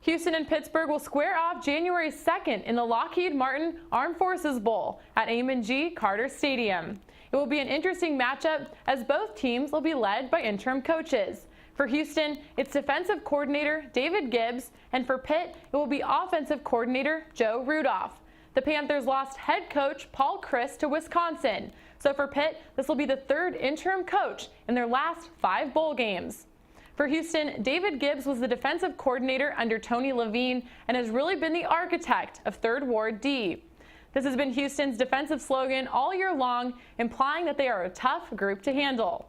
Houston and Pittsburgh will square off January 2nd in the Lockheed Martin Armed Forces Bowl at Amon G. Carter Stadium. It will be an interesting matchup as both teams will be led by interim coaches. For Houston, it's defensive coordinator David Gibbs, and for Pitt, it will be offensive coordinator Joe Rudolph. The Panthers lost head coach Paul Chryst to Wisconsin, so for Pitt, this will be the third interim coach in their last 5 bowl games. For Houston, David Gibbs was the defensive coordinator under Tony Levine and has really been the architect of Third Ward D. This has been Houston's defensive slogan all year long, implying that they are a tough group to handle.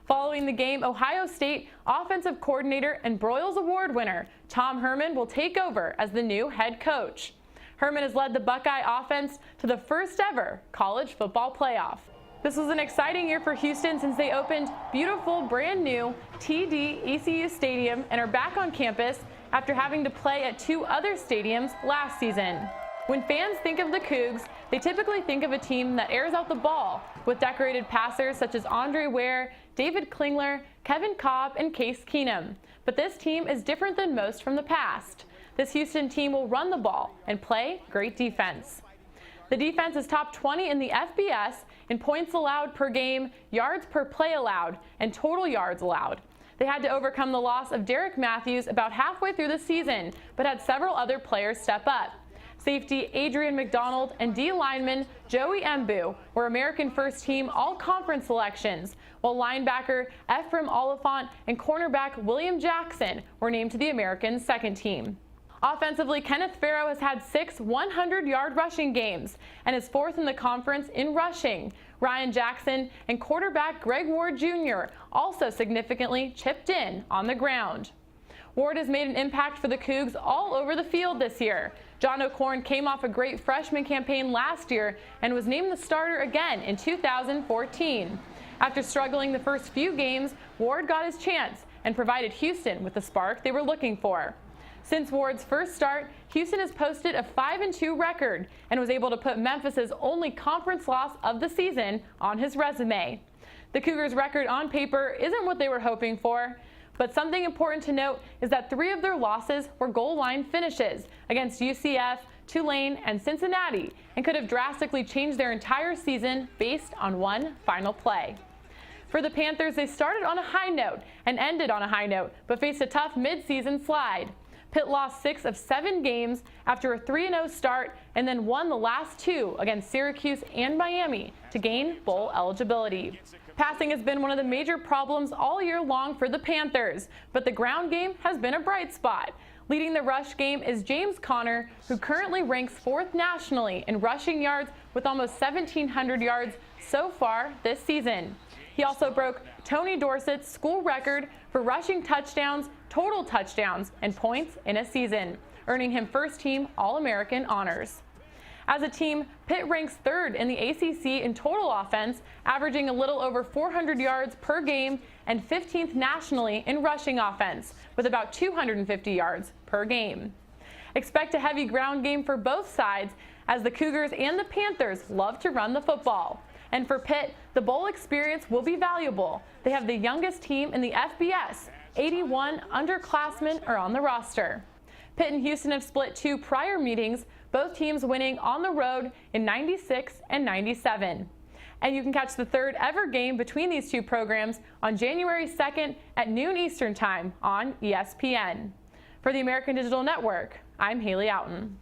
Following the game, Ohio State offensive coordinator and Broyles Award winner Tom Herman will take over as the new head coach. Herman has led the Buckeye offense to the first ever college football playoff. This was an exciting year for Houston since they opened beautiful brand new TD ECU Stadium and are back on campus after having to play at 2 other stadiums last season. When fans think of the Cougs, they typically think of a team that airs out the ball with decorated passers such as Andre Ware, David Klingler, Kevin Cobb, and Case Keenum. But this team is different than most from the past. This Houston team will run the ball and play great defense. The defense is top 20 in the FBS in points allowed per game, yards per play allowed, and total yards allowed. They had to overcome the loss of Derek Matthews about halfway through the season, but had several other players step up. Safety Adrian McDonald and D lineman Joey Mbu were American First Team All-Conference selections, while linebacker Ephraim Oliphant and cornerback William Jackson were named to the American Second Team. Offensively, Kenneth Farrow has had 6 100-yard rushing games and is 4th in the conference in rushing. Ryan Jackson and quarterback Greg Ward Jr. also significantly chipped in on the ground. Ward has made an impact for the Cougs all over the field this year. John O'Korn came off a great freshman campaign last year and was named the starter again in 2014. After struggling the first few games, Ward got his chance and provided Houston with the spark they were looking for. Since Ward's first start, Houston has posted a 5-2 record and was able to put Memphis's only conference loss of the season on his resume. The Cougars' record on paper isn't what they were hoping for, but something important to note is that 3 of their losses were goal line finishes against UCF, Tulane, and Cincinnati, and could have drastically changed their entire season based on one final play. For the Panthers, they started on a high note and ended on a high note, but faced a tough mid-season slide. Pitt lost 6 of 7 games after a 3-0 start and then won the last 2 against Syracuse and Miami to gain bowl eligibility. Passing has been one of the major problems all year long for the Panthers, but the ground game has been a bright spot. Leading the rush game is James Conner, who currently ranks 4th nationally in rushing yards with almost 1,700 yards so far this season. He also broke Tony Dorsett's school record for rushing touchdowns, total touchdowns, and points in a season, earning him first-team All-American honors. As a team, Pitt ranks 3rd in the ACC in total offense, averaging a little over 400 yards per game, and 15th nationally in rushing offense, with about 250 yards per game. Expect a heavy ground game for both sides, as the Cougars and the Panthers love to run the football. And for Pitt, the bowl experience will be valuable. They have the youngest team in the FBS. 81 underclassmen are on the roster. Pitt and Houston have split 2 prior meetings, both teams winning on the road in '96 and '97. And you can catch the 3rd ever game between these 2 programs on January 2nd at noon Eastern Time on ESPN. For the American Digital Network, I'm Haley Outen.